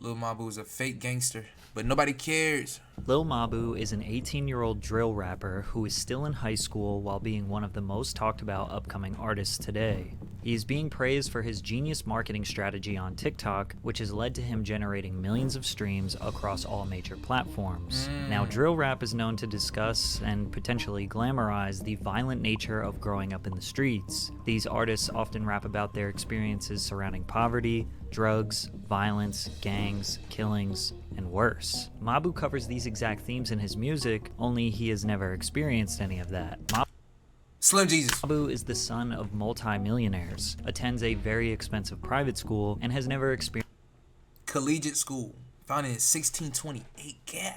Lil Mabu is a fake gangster, but nobody cares. Lil Mabu is an 18-year-old drill rapper who is still in high school while being one of the most talked about upcoming artists today. He is being praised for his genius marketing strategy on TikTok, which has led to him generating millions of streams across all major platforms. Now, drill rap is known to discuss and potentially glamorize the violent nature of growing up in the streets. These artists often rap about their experiences surrounding poverty, drugs, violence, gangs, killings, and worse. Mabu covers these exact themes in his music, only he has never experienced any of that. Slim Jesus. Mabu is the son of multi-millionaires, attends a very expensive private school, and has never experienced Collegiate school, founded in 1628. God.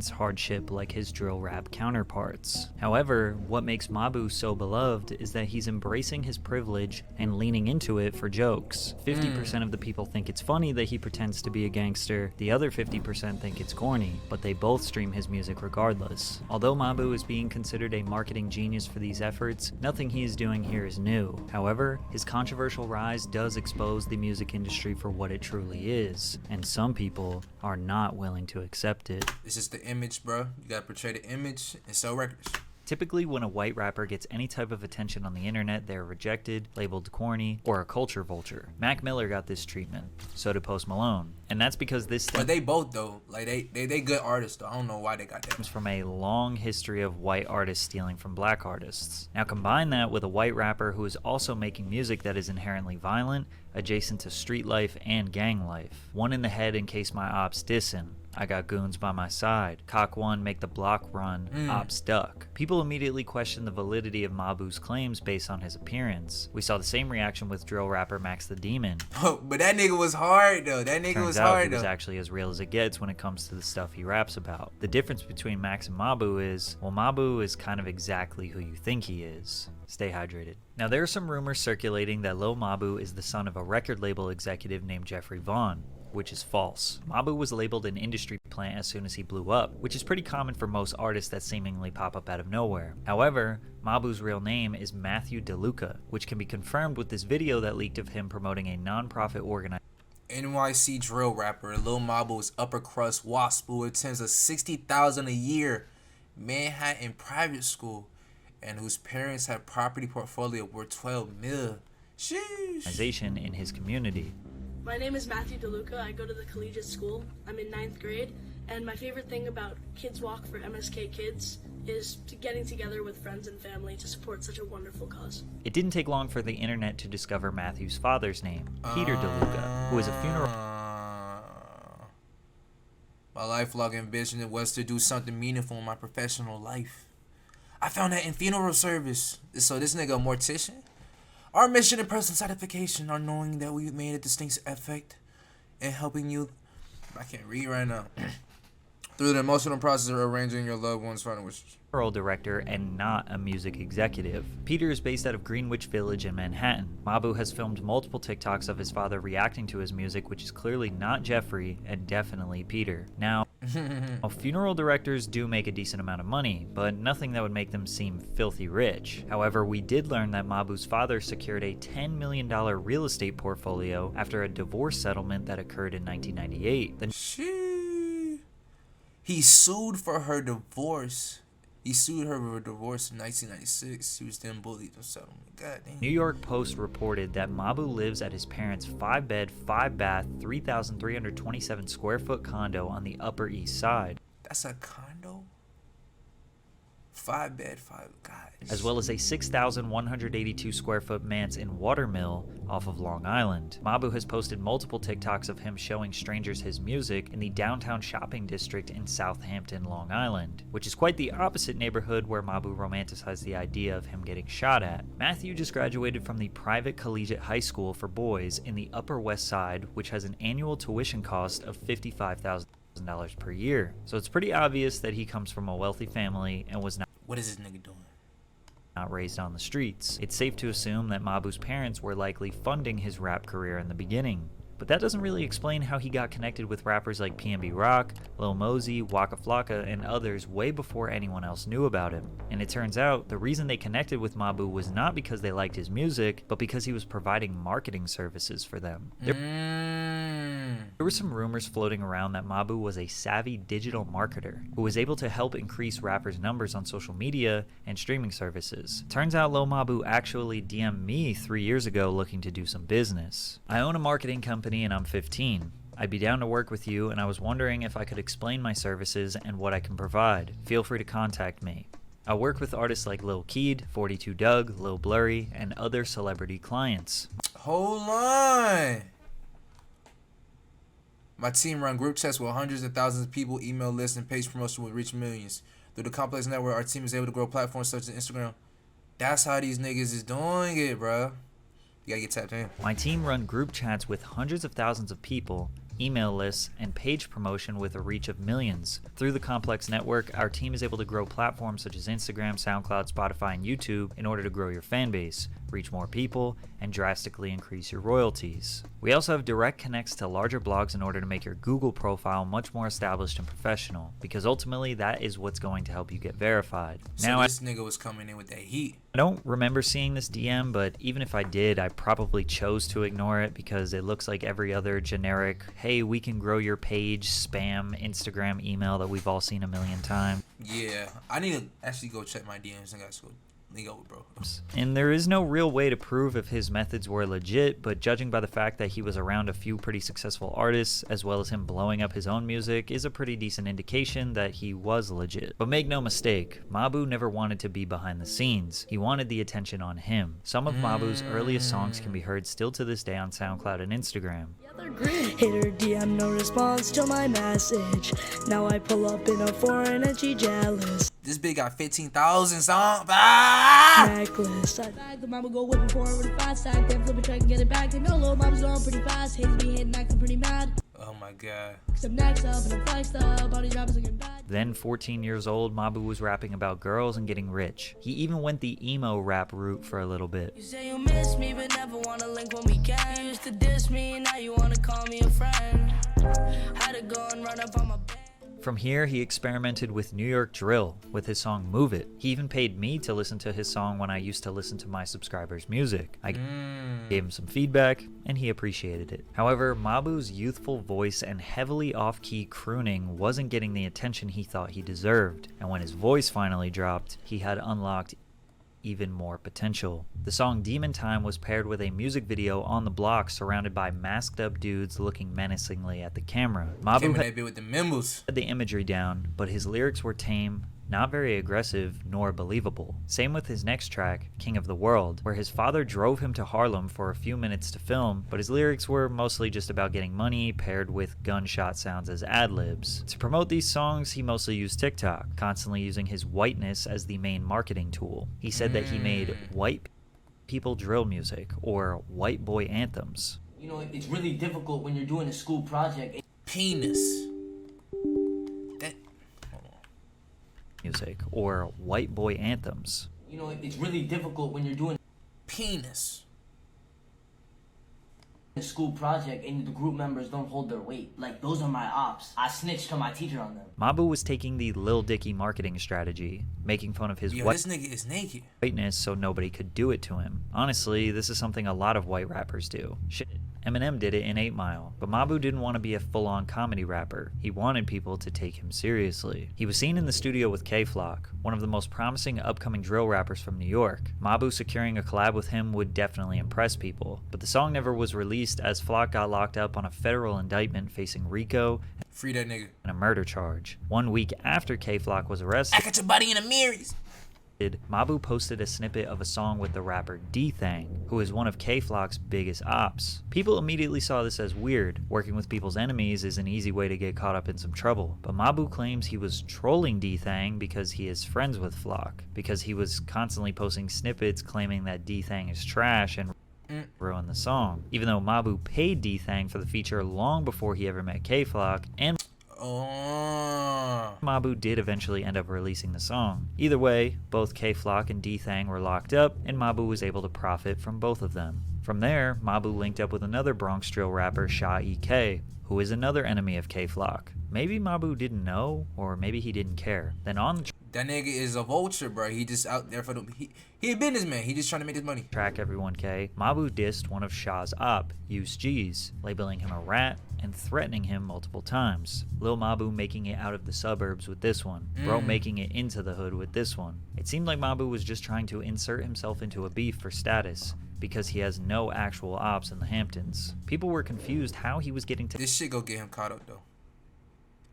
hardship like his drill rap counterparts. However, what makes Mabu so beloved is that he's embracing his privilege and leaning into it for jokes. 50% of the people think it's funny that he pretends to be a gangster, the other 50% think it's corny, but they both stream his music regardless. Although Mabu is being considered a marketing genius for these efforts, nothing he is doing here is new. However, his controversial rise does expose the music industry for what it truly is, and some people are not willing to accept it. It's just the image, bro. You gotta portray the image and sell records. Typically, when a white rapper gets any type of attention on the internet, they're rejected, labeled corny, or a culture vulture. Mac Miller got this treatment, so did Post Malone. And that's because this But they both, though. Like, they good artists, though. I don't know why they got that. comes from a long history of white artists stealing from black artists. Now combine that with a white rapper who is also making music that is inherently violent, adjacent to street life and gang life. One in the head in case my ops dissin'. I got goons by my side. Cock one, make the block run. Ops duck. People immediately question the validity of Mabu's claims based on his appearance. We saw the same reaction with drill rapper Max the Demon. Oh, but that nigga was hard, though. That nigga was Turns out hard, he was though. actually as real as it gets when it comes to the stuff he raps about. The difference between Max and Mabu is, well, Mabu is kind of exactly who you think he is. Stay hydrated. Now, there are some rumors circulating that Lil Mabu is the son of a record label executive named Jeffrey Vaughn, which is false. Mabu was labeled an industry plant as soon as he blew up, which is pretty common for most artists that seemingly pop up out of nowhere. However, Mabu's real name is Matthew DeLuca, which can be confirmed with this video that leaked of him promoting a non-profit organization. NYC drill rapper Lil Mabu is upper crust wasp who attends a $60,000 a year Manhattan private school and whose parents have property portfolio worth $12 million. Sheesh. In his community. My name is Matthew DeLuca. I go to the collegiate school. I'm in 9th grade, and my favorite thing about Kids Walk for MSK Kids is getting together with friends and family to support such a wonderful cause. It didn't take long for the internet to discover Matthew's father's name, Peter DeLuca, who is a funeral My lifelong ambition was to do something meaningful in my professional life. I found that in funeral service. So this nigga a mortician? Our mission and personal satisfaction are knowing that we made a distinct effect in helping you. I can't read right now. Through the emotional process of arranging your loved one's final wishes. director and not a music executive. Peter is based out of Greenwich Village in Manhattan. Mabu has filmed multiple TikToks of his father reacting to his music, which is clearly not Jeffrey and definitely Peter. Now, funeral directors do make a decent amount of money, but nothing that would make them seem filthy rich. However, we did learn that Mabu's father secured a $10 million real estate portfolio after a divorce settlement that occurred in 1998. He sued for her divorce. He sued her for divorce in 1996. She was then bullied in settlement. God damn. New York Post reported that Mabu lives at his parents' 5-bed, 5-bath, 3,327 square foot condo on the Upper East Side. That's a condo? 5-bed, 5 guys. As well as a 6,182 square foot manse in Watermill off of Long Island. Mabu has posted multiple TikToks of him showing strangers his music in the downtown shopping district in Southampton, Long Island, which is quite the opposite neighborhood where Mabu romanticized the idea of him getting shot at. Matthew just graduated from the private collegiate high school for boys in the Upper West Side, which has an annual tuition cost of $55,000 per year. So it's pretty obvious that he comes from a wealthy family and was not What is this nigga doing? raised on the streets. It's safe to assume that Mabu's parents were likely funding his rap career in the beginning. But that doesn't really explain how he got connected with rappers like PNB Rock, Lil Mosey, Waka Flocka, and others way before anyone else knew about him. And it turns out the reason they connected with Mabu was not because they liked his music, but because he was providing marketing services for them. There There were some rumors floating around that Mabu was a savvy digital marketer who was able to help increase rappers' numbers on social media and streaming services. Turns out Lil Mabu actually DM'd me 3 years ago looking to do some business. I own a marketing company and I'm 15. I'd be down to work with you, and I was wondering if I could explain my services and what I can provide. Feel free to contact me. I work with artists like Lil Keed, 42 Doug, Lil Blurry, and other celebrity clients. Hold on. My team run group chats with hundreds of thousands of people, email lists, and page promotion will reach millions. Through the complex network, our team is able to grow platforms such as Instagram. That's how these niggas is doing it, bro. You gotta get tapped in. My team run group chats with hundreds of thousands of people, email lists, and page promotion with a reach of millions. Through the complex network, our team is able to grow platforms such as Instagram, SoundCloud, Spotify, and YouTube in order to grow your fan base, reach more people, and drastically increase your royalties. We also have direct connects to larger blogs in order to make your Google profile much more established and professional, because ultimately that is what's going to help you get verified. So this nigga was coming in with that heat. I don't remember seeing this DM, but even if I did, I probably chose to ignore it because it looks like every other generic, hey, we can grow your page, spam, Instagram email that we've all seen a million times. Yeah, I need to actually go check my DMs and guys go link over, bro. And there is no real way to prove if his methods were legit, but judging by the fact that he was around a few pretty successful artists, as well as him blowing up his own music, is a pretty decent indication that he was legit. But make no mistake, Mabu never wanted to be behind the scenes. He wanted the attention on him. Some of Mabu's earliest songs can be heard still to this day on SoundCloud and Instagram. Hater DM, no response to my message. Now I pull up in a foreign and she jealous. This big got 15,000 songs. Ah! Necklace. I bag the mama go whipping forward with fast stack. Then flip it, try and get it back. They know little mama's going pretty fast. Haters be hitting, acting pretty mad. Oh my god. Cause I'm next up and I'm flexed up. All these rappers looking bad. Then, 14 years old, Mabu was rapping about girls and getting rich. He even went the emo rap route for a little bit. You say you miss me, but never wanna link when we can. You used to diss me, now you wanna call me a friend. Had to go and run up on my bed. From here, he experimented with New York drill with his song Move It. He even paid me to listen to his song when I used to listen to my subscribers' music. I gave him some feedback, and he appreciated it. However, Mabu's youthful voice and heavily off-key crooning wasn't getting the attention he thought he deserved, and when his voice finally dropped, he had unlocked even more potential. The song Demon Time was paired with a music video on the block surrounded by masked up dudes looking menacingly at the camera. Mabu had with the members. the imagery down, but his lyrics were tame, not very aggressive, nor believable. Same with his next track, King of the World, where his father drove him to Harlem for a few minutes to film, but his lyrics were mostly just about getting money paired with gunshot sounds as ad-libs. To promote these songs, he mostly used TikTok, constantly using his whiteness as the main marketing tool. He said that he made white people drill music, or white boy anthems. You know, it's really difficult when you're doing a school project. Penis. Music, or white boy anthems. You know, it's really difficult when you're doing Penis. a school project and the group members don't hold their weight. Like, those are my ops. I snitched to my teacher on them. Mabu was taking the Lil Dicky marketing strategy, making fun of his This nigga is naked. whiteness so nobody could do it to him. Honestly, this is something a lot of white rappers do. Shit. Eminem did it in 8 Mile, but Mabu didn't want to be a full-on comedy rapper. He wanted people to take him seriously. He was seen in the studio with K-Flock, one of the most promising upcoming drill rappers from New York. Mabu securing a collab with him would definitely impress people, but the song never was released as Flock got locked up on a federal indictment facing RICO Free that nigga. and a murder charge. 1 week after K-Flock was arrested, I got your body in the mirrors. Mabu posted a snippet of a song with the rapper D-Thang, who is one of K-Flock's biggest ops. People immediately saw this as weird. Working with people's enemies is an easy way to get caught up in some trouble. But Mabu claims he was trolling D-Thang because he is friends with Flock, because he was constantly posting snippets claiming that D-Thang is trash and ruined the song. Even though Mabu paid D-Thang for the feature long before he ever met K-Flock, and Mabu did eventually end up releasing the song. Either way, both K-Flock and D-Thang were locked up, and Mabu was able to profit from both of them. From there, Mabu linked up with another Bronx drill rapper, Sha EK, who is another enemy of K-Flock. Maybe Mabu didn't know, or maybe he didn't care. Then on the That nigga is a vulture, bro. He just out there for the he a businessman. He just trying to make his money. Track Everyone K, Mabu dissed one of Shaw's op, Use G's, labeling him a rat and threatening him multiple times. Lil Mabu making it out of the suburbs with this one. Bro making it into the hood with this one. It seemed like Mabu was just trying to insert himself into a beef for status, because he has no actual ops in the Hamptons. People were confused how he was getting to This shit go get him caught up though.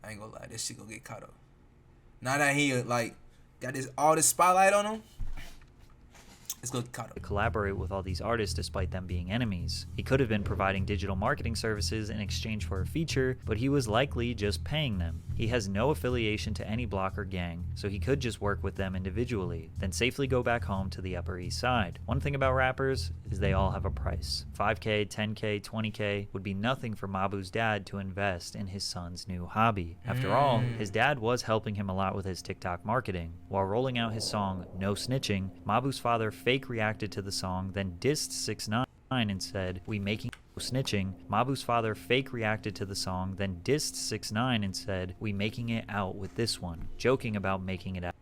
I ain't gonna lie, this shit go get caught up. Now that he like got all this spotlight on him, it's gonna get caught up. collaborate with all these artists despite them being enemies. He could have been providing digital marketing services in exchange for a feature, but he was likely just paying them. He has no affiliation to any block or gang, so he could just work with them individually, then safely go back home to the Upper East Side. One thing about rappers is they all have a price. 5K, 10K, 20K would be nothing for Mabu's dad to invest in his son's new hobby. After all, his dad was helping him a lot with his TikTok marketing. While rolling out his song No Snitching, Mabu's father fake reacted to the song, then dissed 6ix9ine and said, "We making snitching." Mabu's father fake reacted to the song, then dissed 6ix9ine and said, "We making it out with this one," joking about making it out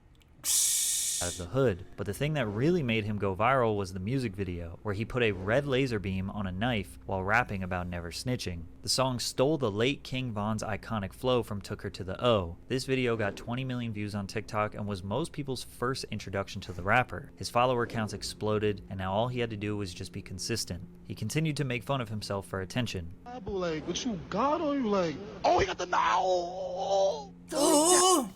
of the hood. But the thing that really made him go viral was the music video, where he put a red laser beam on a knife while rapping about never snitching. The song stole the late King Von's iconic flow from Took Her to the O. This video got 20 million views on TikTok and was most people's first introduction to the rapper. His follower counts exploded, and now all he had to do was just be consistent. He continued to make fun of himself for attention. Like, what you got on you? Like, oh, he got the now. Ooh.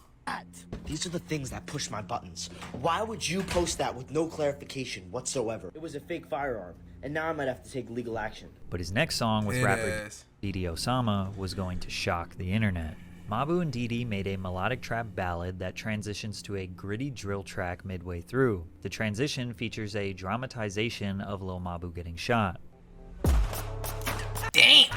These are the things that push my buttons. Why would you post that with no clarification whatsoever? It was a fake firearm, and now I might have to take legal action. But his next song with It rapper is. Didi Osama was going to shock the internet. Mabu and Didi made a melodic trap ballad that transitions to a gritty drill track midway through. The transition features a dramatization of Lil Mabu getting shot. Damn.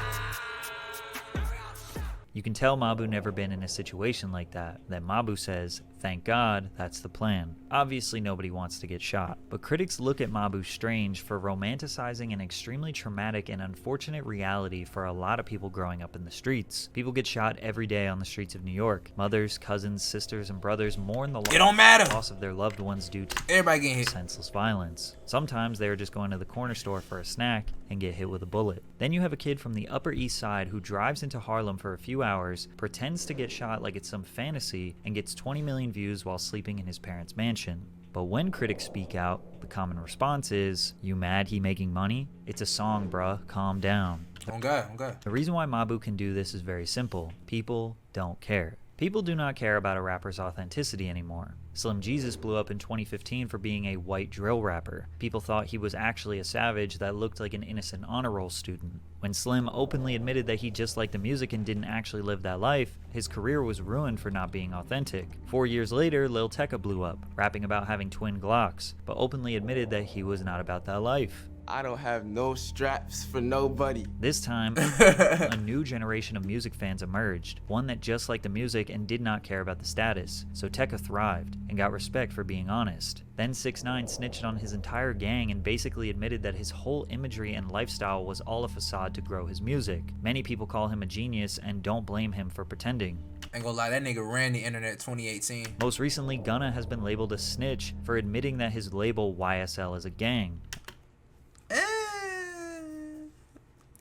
You can tell Mabu never been in a situation like that. Then Mabu says, "Thank God, that's the plan." Obviously nobody wants to get shot, but critics look at Mabu strange for romanticizing an extremely traumatic and unfortunate reality for a lot of people growing up in the streets. People get shot every day on the streets of New York. Mothers, cousins, sisters, and brothers mourn the It don't matter. loss of their loved ones due to Everybody getting hit. senseless violence. Sometimes they are just going to the corner store for a snack and get hit with a bullet. Then you have a kid from the Upper East Side who drives into Harlem for a few hours, pretends to get shot like it's some fantasy, and gets 20 million views while sleeping in his parents' mansion. But when critics speak out, the common response is, "You mad he making money? It's a song, bruh, calm down." On God. The reason why Mabu can do this is very simple. People don't care. People do not care about a rapper's authenticity anymore. Slim Jesus blew up in 2015 for being a white drill rapper. People thought he was actually a savage that looked like an innocent honor roll student. When Slim openly admitted that he just liked the music and didn't actually live that life, his career was ruined for not being authentic. 4 years later, Lil Tecca blew up, rapping about having twin Glocks, but openly admitted that he was not about that life. I don't have no straps for nobody. This time, a new generation of music fans emerged, one that just liked the music and did not care about the status. So Tecca thrived and got respect for being honest. Then 6ix9ine snitched on his entire gang and basically admitted that his whole imagery and lifestyle was all a facade to grow his music. Many people call him a genius and don't blame him for pretending. Ain't gonna lie, that nigga ran the internet 2018. Most recently, Gunna has been labeled a snitch for admitting that his label YSL is a gang.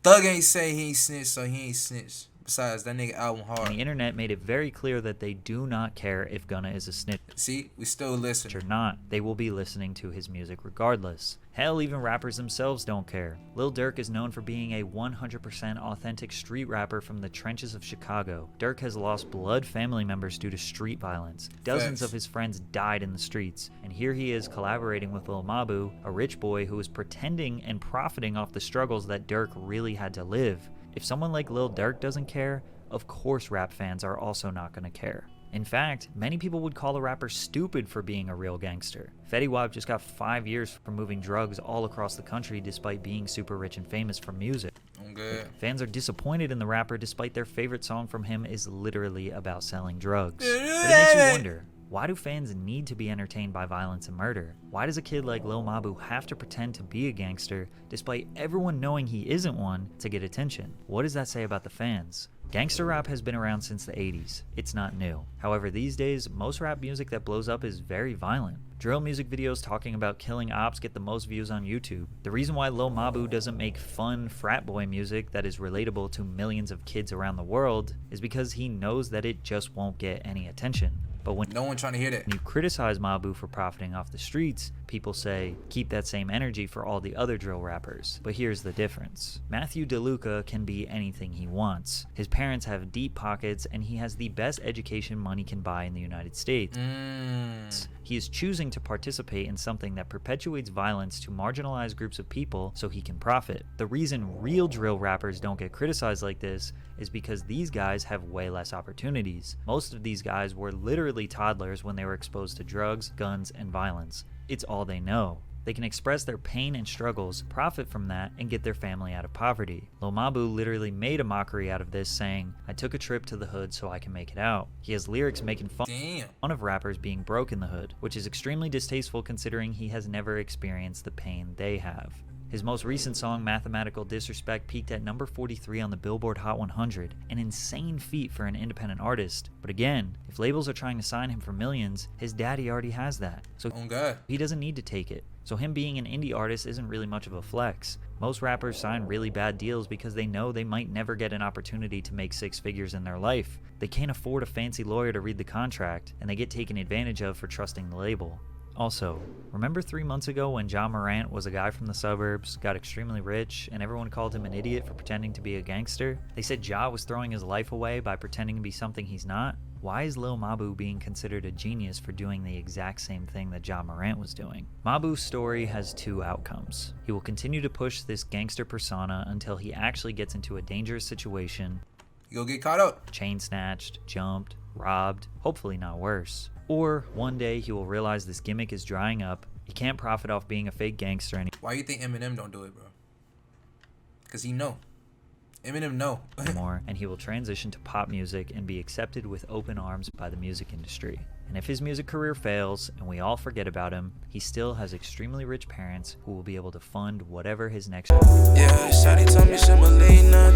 Thug ain't say he ain't snitched, so he ain't snitched. Besides, that nigga album And hard. the internet made it very clear that they do not care if Gunna is a snitch See, we still listen. or not. They will be listening to his music regardless. Hell, even rappers themselves don't care. Lil Durk is known for being a 100% authentic street rapper from the trenches of Chicago. Durk has lost blood family members due to street violence. Dozens Facts. of his friends died in the streets. And here he is collaborating with Lil Mabu, a rich boy who is pretending and profiting off the struggles that Durk really had to live. If someone like Lil Durk doesn't care, of course rap fans are also not going to care. In fact, many people would call a rapper stupid for being a real gangster. Fetty Wap just got 5 years for moving drugs all across the country despite being super rich and famous for music. I'm good. Fans are disappointed in the rapper despite their favorite song from him is literally about selling drugs. But it makes you wonder, why do fans need to be entertained by violence and murder? Why does a kid like Lil Mabu have to pretend to be a gangster despite everyone knowing he isn't one to get attention? What does that say about the fans? Gangster rap has been around since the 80s. It's not new. However, these days, most rap music that blows up is very violent. Drill music videos talking about killing ops get the most views on YouTube. The reason why Lil Mabu doesn't make fun frat boy music that is relatable to millions of kids around the world is because he knows that it just won't get any attention. But when No one trying to hear that. you criticize Mabu for profiting off the streets, people say, keep that same energy for all the other drill rappers. But here's the difference. Matthew DeLuca can be anything he wants. His parents have deep pockets and he has the best education money can buy in the United States. He is choosing to participate in something that perpetuates violence to marginalized groups of people so he can profit. The reason real drill rappers don't get criticized like this is because these guys have way less opportunities. Most of these guys were literally toddlers when they were exposed to drugs, guns, and violence. It's all they know. They can express their pain and struggles, profit from that, and get their family out of poverty. Lil Mabu literally made a mockery out of this, saying, "I took a trip to the hood so I can make it out." He has lyrics making fun of rappers being broke in the hood, which is extremely distasteful considering he has never experienced the pain they have. His most recent song, Mathematical Disrespect, peaked at number 43 on the Billboard Hot 100, an insane feat for an independent artist. But again, if labels are trying to sign him for millions, his daddy already has that, so he doesn't need to take it. So him being an indie artist isn't really much of a flex. Most rappers sign really bad deals because they know they might never get an opportunity to make six figures in their life. They can't afford a fancy lawyer to read the contract, and they get taken advantage of for trusting the label. Also, remember 3 months ago when Ja Morant was a guy from the suburbs, got extremely rich, and everyone called him an idiot for pretending to be a gangster? They said Ja was throwing his life away by pretending to be something he's not? Why is Lil Mabu being considered a genius for doing the exact same thing that Ja Morant was doing? Mabu's story has two outcomes. He will continue to push this gangster persona until he actually gets into a dangerous situation. You'll get caught up. Chain snatched, jumped, robbed, hopefully not worse. Or one day he will realize this gimmick is drying up, he can't profit off being a fake gangster anymore. Why you think Eminem don't do it, bro? Because he know. Eminem know. And he will transition to pop music and be accepted with open arms by the music industry. And if his music career fails and we all forget about him, he still has extremely rich parents who will be able to fund whatever his next... Yeah, Shawty told me she believe nothing.